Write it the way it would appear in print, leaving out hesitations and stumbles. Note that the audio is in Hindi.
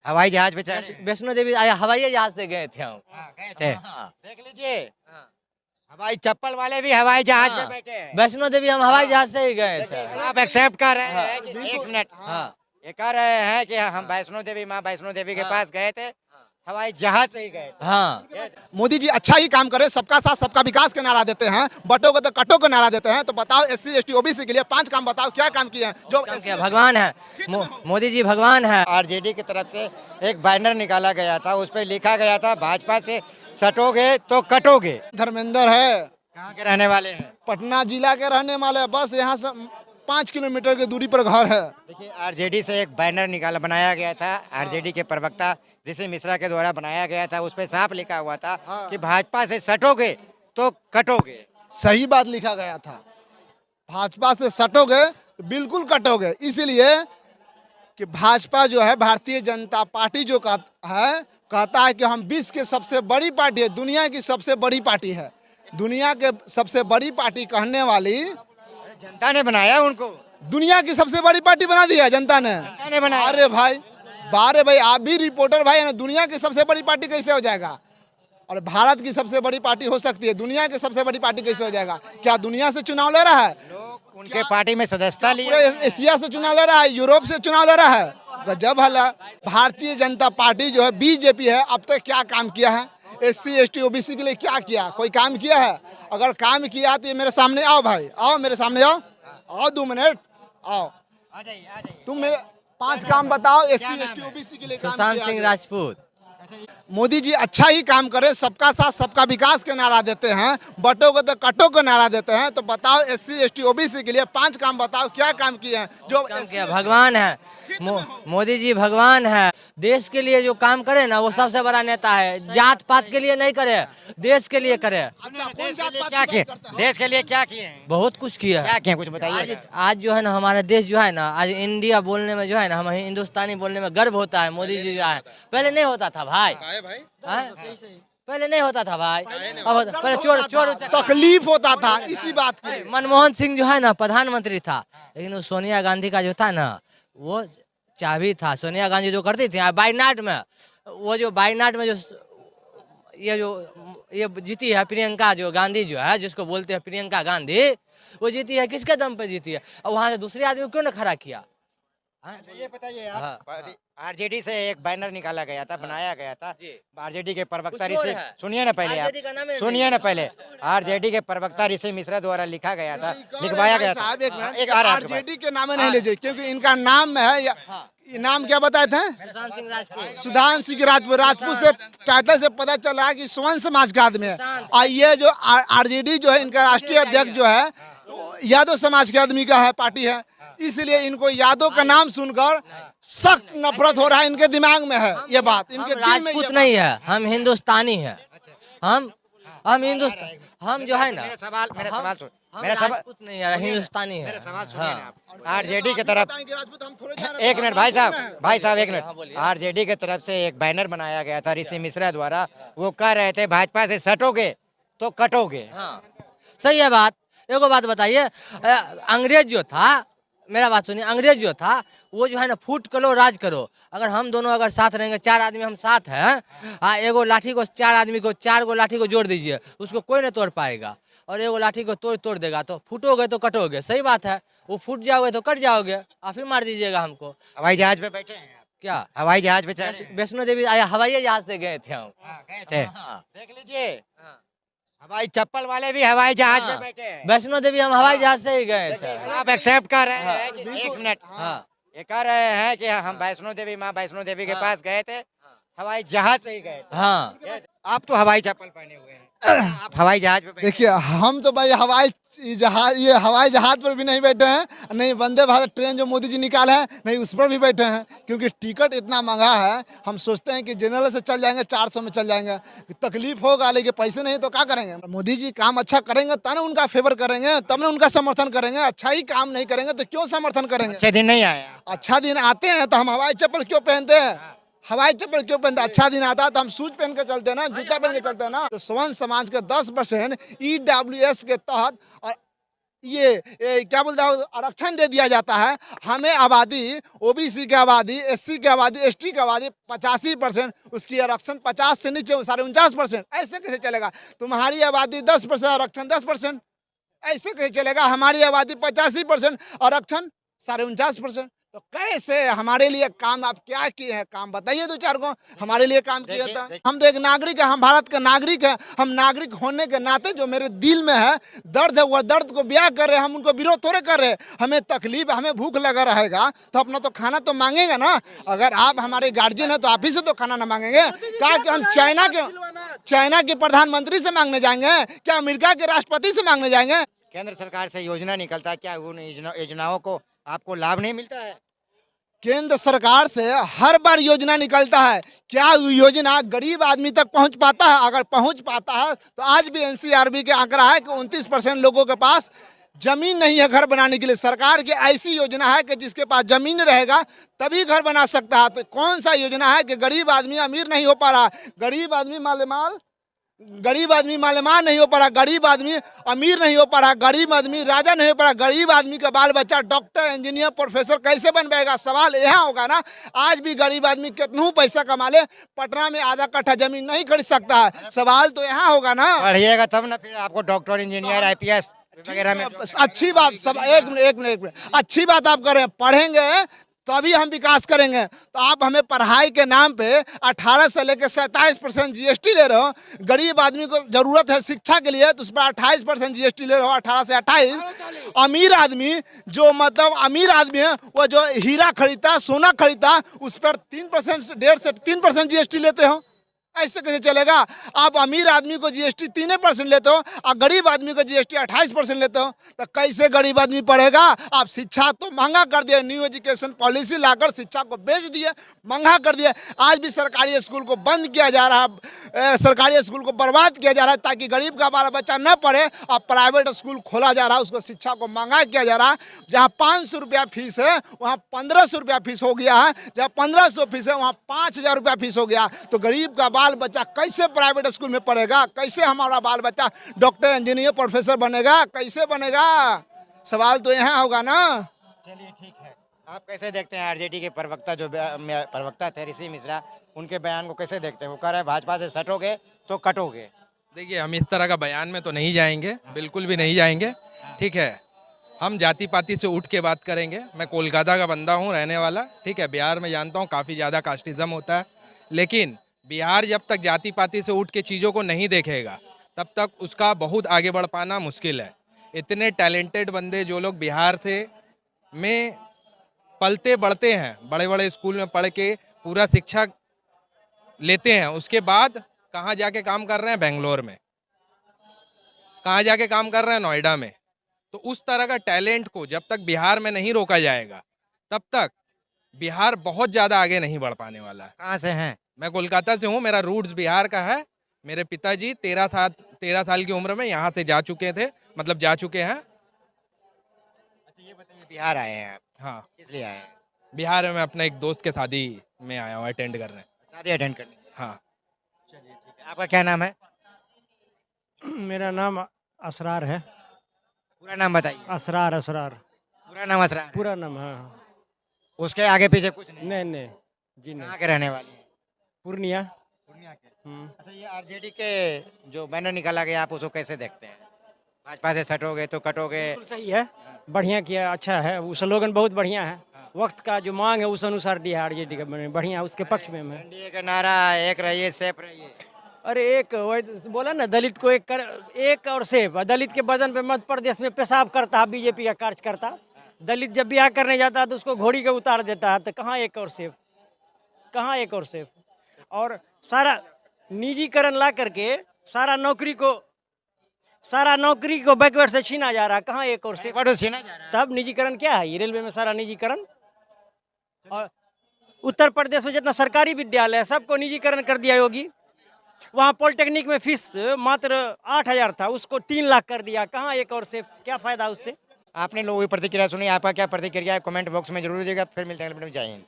हवाई जहाज पे चढ़े? वैष्णो देवी हवाई जहाज से गए थे हम। गए थे। हाँ। देख लीजिए, हाँ। हवाई चप्पल वाले भी हवाई जहाज पे हाँ। बैठे हैं। वैष्णो देवी हम हवाई जहाज से ही गए थे। देखिए, आप एक्सेप्ट कर रहे हाँ। हैं कि एक मिनट, हाँ। ये कह रहे हैं कि हम वैष्णो देवी, माँ वैष्णो देवी के हाँ। पास गए थे, हवाई जहाज से ही गए थे। हाँ। मोदी जी अच्छा ही काम करे, सबका साथ सबका विकास का नारा देते हैं, बटो को तो कटो का नारा देते हैं। तो बताओ SC ST OBC के लिए 5 काम बताओ, क्या काम किए हैं जो काम किया? भगवान है, मोदी जी भगवान है। आरजेडी की तरफ से एक बैनर निकाला गया था, उस पर लिखा गया था भाजपा से सटोगे तो कटोगे। धर्मेंद्र है, कहाँ के रहने वाले हैं? पटना जिला के रहने वाले, बस यहाँ से 5 किलोमीटर की दूरी पर घर है। देखिए, आरजेडी से एक बैनर बनाया गया था, आरजेडी के प्रवक्ता ऋषि मिश्रा के द्वारा बनाया गया था, उस पर साफ लिखा हुआ था कि भाजपा से सटोगे तो कटोगे। सही बात लिखा गया था, भाजपा से सटोगे तो बिल्कुल कटोगे। इसीलिए कि भाजपा जो है, भारतीय जनता पार्टी जो कहता है कि हम विश्व के सबसे बड़ी पार्टी है, दुनिया की सबसे बड़ी पार्टी है, दुनिया के सबसे बड़ी पार्टी कहने वाली जनता ने बनाया उनको, दुनिया की सबसे बड़ी पार्टी बना दी है जनता ने। जनता ने बनाया। अरे भाई, बारे भाई, आप भी रिपोर्टर भाई है ना, दुनिया की सबसे बड़ी पार्टी कैसे हो जाएगा? और भारत की सबसे बड़ी पार्टी हो सकती है, दुनिया की सबसे बड़ी पार्टी कैसे हो जाएगा? क्या दुनिया से चुनाव ले रहा है? लोग उनके पार्टी में सदस्यता लिए, पूरे एशिया से चुनाव ले रहा है, यूरोप से चुनाव ले रहा है। गजब है। भारतीय जनता पार्टी जो है, BJP है, अब तक क्या काम किया है? SC ST OBC के लिए क्या किया? कोई काम किया है? अगर काम किया तो ये मेरे सामने आओ भाई, आओ मेरे सामने आओ 2 मिनट आओ। आ जाइए, आ जाइए। तुम मेरे 5 काम बताओ SC ST OBC के लिए काम सुशांत किया सिंह है। राजपूत। मोदी जी अच्छा ही काम करे, सबका साथ सबका विकास के नारा देते हैं, बटो को तो कटो का नारा देते हैं। तो बताओ SC ST OBC के लिए 5 काम बताओ, क्या काम किए हैं जो काम किया? भगवान है, मोदी जी भगवान है। देश के लिए जो काम करे ना, वो सबसे बड़ा नेता है। जात पात के लिए नहीं करे, देश के लिए करे। अच्छा, देश के लिए क्या किए? देश के लिए क्या किए हैं? बहुत कुछ किया क्या है। किए, कुछ बताइए। आज जो है ना, हमारा देश जो है ना, आज इंडिया बोलने में जो है ना, हम हिंदुस्तानी बोलने में गर्व होता है। मोदी जी जो है, पहले नहीं होता था भाई। हाँ? पहले नहीं होता था भाई, अब पहले चोर चोर तकलीफ होता था इसी बात की। मनमोहन सिंह जो है ना प्रधानमंत्री था, लेकिन वो सोनिया गांधी का जो था ना, वो चाबी था। सोनिया गांधी जो करती थी बाइनाट में, वो जो बाइनाट में जो ये जीती है प्रियंका जो गांधी जो है, जिसको बोलते हैं प्रियंका गांधी, वो जीती है किसके दम पे जीती है? और वहां से दूसरे आदमी को क्यों ना खड़ा किया? अच्छा, ये बताइए हाँ, आप, आरजेडी से एक बैनर निकाला गया था, बनाया गया था, जी। आरजेडी के प्रवक्ता कुछ और ऋषि, है। सुनिए ना पहले RJD का नाम आप, है सुनिए ना पहले, आरजेडी के प्रवक्ता ऋषि मिश्रा द्वारा लिखा गया था, लिखवाया गया था। साहब एक मिनट, एक आ रहा है आपके RJD के नाम नहीं लीजिए, क्योंकि इनका नाम में है ये नाम क्या बताए थे? सुशांत सिंह राजपूत। सुशांत सिंह राजपूत से टाइटल से पता चला है कि स्वर्ण समाज का आदमी है। और ये जो RJD जो है, इनका राष्ट्रीय अध्यक्ष जो है, यादव समाज के आदमी का है, पार्टी है। इसलिए इनको यादव का नाम सुनकर सख्त नफरत हो रहा है, इनके दिमाग में है ये बात, इनके दिल में ये राजपूत बात। नहीं है, हम हिंदुस्तानी है। हम हिंदुस्तान, हम जो है ना, मेरा सवाल सुन, हम मेरा सवाल, राजपूत नहीं है, हिंदुस्तानी है। मेरा सवाल सुनिए हाँ। ना आप। आरजेडी की तरफ, राजपूत हम थोड़े जा रहे एक मिनट भाई साहब एक हाँ, बोलिए। मिनट, आरजेडी की तरफ से एक बैनर बनाया गया था ऋषि मिश्रा द्वारा, वो कह रहे थे भाजपा से सटोगे तो कटोगे। हाँ, सही है बात। एगो बात बताइए, अंग्रेज जो था, मेरा बात सुनिए, अंग्रेज जो था वो जो है ना, फूट करो राज करो। अगर हम दोनों अगर साथ रहेंगे, 4 आदमी हम साथ हैं, एगो लाठी को 4 आदमी को, 4 गो लाठी को जोड़ दीजिए, उसको कोई नहीं तोड़ पाएगा। और एगो लाठी को तोड़ देगा तो फूटोगे तो कटोगे। सही बात है, वो फूट जाओगे तो कट जाओगे। आप ही मार दीजिएगा हमको। हवाई जहाज पे बैठे हैं आप? क्या? हवाई जहाज पे चढ़े? वैष्णो देवी हवाई जहाज से गए थे हम। गए थे। हाँ। देख लीजिए, हाँ। हवाई चप्पल वाले भी हवाई जहाज पे हाँ। बैठे हैं। वैष्णो देवी हम हवाई जहाज से ही गए थे। देखिए, आप एक्सेप्ट कर रहे हैं कि एक मिनट, हाँ। ये कह रहे हैं कि हम वैष्णो देवी, माँ वैष्णो देवी के पास गए थे, हवाई जहाज से ही गए थे। हाँ। आप तो हवाई चप्पल पहने हुए हैं, आप हवाई जहाज पे बैठे देखिए, हम तो भाई हवाई जहाज पर भी नहीं बैठे हैं, नहीं वंदे भारत ट्रेन जो मोदी जी निकाले हैं, नहीं उस पर भी बैठे हैं, क्योंकि टिकट इतना महंगा है। हम सोचते हैं कि जनरल से चल जाएंगे, 400 में चल जाएंगे, तकलीफ होगा, लेकिन पैसे नहीं तो क्या करेंगे? मोदी जी काम अच्छा करेंगे तब ना उनका फेवर करेंगे, तब ना उनका समर्थन करेंगे। अच्छा ही काम नहीं करेंगे तो क्यों समर्थन करेंगे? अच्छे दिन नहीं आए। अच्छा दिन आते हैं तो हम हवाई चप्पल क्यों पहनते हैं? हवाई चप्पल क्यों पहनते? अच्छा दिन आता है तो हम शूज पहन के चलते हैं ना, जूता पहन के चलते हैं ना। तो स्वर्ण समाज के 10% EWS के तहत और क्या बोलता है आरक्षण दे दिया जाता है, हमें आबादी ओबीसी की आबादी, एससी की आबादी, एसटी की आबादी 85%, उसकी आरक्षण 50 से नीचे 49.5%, ऐसे कैसे चलेगा? तुम्हारी आबादी 10%, आरक्षण 10%, ऐसे कैसे चलेगा? हमारी आबादी 85%, आरक्षण 49.5%। तो कैसे हमारे लिए काम आप क्या किए हैं? काम बताइए दो चार को हमारे लिए काम किया था। हम तो एक नागरिक है, हम भारत के नागरिक है। हम नागरिक होने के नाते जो मेरे दिल में है दर्द है, वह दर्द को बयां कर रहे हैं। हम उनको विरोध थोड़े कर रहे हैं। हमें तकलीफ, हमें भूख लगा रहेगा तो अपना तो खाना तो मांगेगा ना। अगर आप हमारे गार्जियन है तो आप ही से तो खाना ना मांगेंगे। क्या कि हम चाइना के प्रधानमंत्री से मांगने जाएंगे? क्या अमेरिका के राष्ट्रपति से मांगने जाएंगे? केंद्र सरकार से योजना निकलता है, क्या उन योजनाओं को आपको लाभ नहीं मिलता है? केंद्र सरकार से हर बार योजना निकलता है, क्या योजना गरीब आदमी तक पहुंच पाता है? अगर पहुंच पाता है तो आज भी एनसीआरबी के आंकड़ा है कि 29% लोगों के पास जमीन नहीं है घर बनाने के लिए। सरकार की ऐसी योजना है कि जिसके पास जमीन रहेगा तभी घर बना सकता है। तो कौन सा योजना है कि गरीब आदमी अमीर नहीं हो पा रहा, गरीब आदमी मालेमाल नहीं हो पा रहा, गरीब आदमी अमीर नहीं हो पा रहा, गरीब आदमी राजा नहीं हो पा रहा, गरीब आदमी का बाल बच्चा डॉक्टर, इंजीनियर, प्रोफेसर कैसे बन पाएगा? सवाल यहाँ होगा ना। आज भी गरीब आदमी कितना पैसा कमा ले, पटना में आधा कट्ठा जमीन नहीं खरीद सकता है। सवाल तो यहाँ होगा ना। पढ़िएगा तब ना फिर आपको डॉक्टर, इंजीनियर, आईपीएस वगैरह में। अच्छी बात, सब एक मिनट अच्छी बात आप करें, पढ़ेंगे तभी हम विकास करेंगे। तो आप हमें पढ़ाई के नाम पे 18 से लेकर 27% जीएसटी ले रहे हो। गरीब आदमी को जरूरत है शिक्षा के लिए तो उस पर 28% जीएसटी ले रहे हो, 18 से 28। अमीर आदमी जो मतलब अमीर आदमी है वो जो हीरा खरीदता, सोना खरीदता, उस पर 3% से 1.5 से 3% जीएसटी लेते हो। ऐसे कैसे चलेगा? आप अमीर आदमी को जीएसटी 3% लेते हो और गरीब आदमी को जीएसटी 28% लेते हो, तो कैसे गरीब आदमी पढ़ेगा? आप शिक्षा तो महंगा कर दिए, न्यू एजुकेशन पॉलिसी लाकर शिक्षा को बेच दिए, महंगा कर दिए। आज भी सरकारी स्कूल को बंद किया जा रहा है, सरकारी स्कूल को बर्बाद किया जा रहा है ताकि गरीब का बाल बच्चा न पढ़े। और प्राइवेट स्कूल खोला जा रहा है, उसको शिक्षा को महंगा किया जा रहा है। जहाँ 500 रुपया फीस है वहाँ 1500 रुपया फीस हो गया है, जहाँ 1500 फीस है वहाँ 5000 रुपया फीस हो गया। तो गरीब का बाल बच्चा कैसे प्राइवेट स्कूल में पढ़ेगा? कैसे हमारा बाल बच्चा डॉक्टर, इंजीनियर, प्रोफेसर बनेगा? कैसे बनेगा? सवाल तो यहाँ होगा ना। चलिए ठीक है, आप कैसे देखते हैं आरजेडी के प्रवक्ता जो प्रवक्ता थे ऋषि मिश्रा, उनके बयान को कैसे देखते हैं? वो कह रहे हैं भाजपा से सटोगे तो कटोगे। देखिए, हम इस तरह का बयान में तो नहीं जाएंगे, बिल्कुल भी नहीं जाएंगे। ठीक है, हम जाति पाति से उठ के बात करेंगे। मैं कोलकाता का बंदा हूँ, रहने वाला। ठीक है, बिहार में जानता हूँ काफ़ी ज़्यादा कास्टिज्म होता है, लेकिन बिहार जब तक जाति पाति से उठ के चीज़ों को नहीं देखेगा तब तक उसका बहुत आगे बढ़ पाना मुश्किल है। इतने टैलेंटेड बंदे जो लोग बिहार से में पलते बढ़ते हैं, बड़े बड़े स्कूल में पढ़ के पूरा शिक्षा लेते हैं, उसके बाद कहाँ जाके काम कर रहे हैं? बेंगलोर में। कहाँ जाके काम कर रहे हैं? नोएडा में। तो उस तरह का टैलेंट को जब तक बिहार में नहीं रोका जाएगा तब तक बिहार बहुत ज़्यादा आगे नहीं बढ़ पाने वाला है। कहाँ से हैं? मैं कोलकाता से हूँ, मेरा रूट्स बिहार का है। मेरे पिताजी 13 साल की उम्र में यहाँ से जा चुके हैं। अच्छा ये बताइए, बिहार आए हैं आप, हाँ, किस लिए आए हैं? बिहार में मैं अपने एक दोस्त के शादी में आया हूँ अटेंड करने। शादी अटेंड करने? हाँ। चलिए ठीक है, आपका क्या नाम है? मेरा नाम असरार है। पूरा नाम बताइए। असरार पूरा नाम असरा है? पूरा नाम है। हाँ। उसके आगे पीछे कुछ नहीं? नहीं जी नहीं। कहाँ के रहने वाली है? पूर्णिया। पूर्णिया के। अच्छा, ये आरजेडी के जो बैनर निकाला गया, आप उसको कैसे देखते हैं? भाजपा से सटोगे तो कटोगे। बिल्कुल सही है, बढ़िया किया, अच्छा है। वो स्लोगन बहुत बढ़िया है। वक्त का जो मांग है उस अनुसार दिया है आरजेडी का, बढ़िया, उसके पक्ष में है। एनडीए का नारा एक रहिए सेफ रहिए। अरे एक वही बोला ना, दलित को एक और सेफ। दलित के बदन पे मध्य प्रदेश में पेशाब करता है बीजेपी का कार्यकर्ता। दलित जब ब्याह करने जाता है तो उसको घोड़ी के उतार देता है। तो कहाँ एक और सेफ? कहाँ एक और सेफ? और सारा निजीकरण ला करके सारा नौकरी को बैकवर्ड से छीना जा रहा है। कहाँ एक और सेफ? छीना जा रहा है। तब निजीकरण क्या है? ये रेलवे में सारा निजीकरण। और उत्तर प्रदेश में जितना सरकारी विद्यालय है सबको निजीकरण कर दिया योगी। वहाँ पॉलिटेक्निक में फीस मात्र 8000 था, उसको 3 लाख कर दिया। कहाँ एक और सेफ? क्या फायदा उससे? आपने लोगों की प्रतिक्रिया सुनी, आपका क्या प्रतिक्रिया है? कमेंट बॉक्स में जरूर दीजिएगा। फिर मिलते हैं, जय हिंद।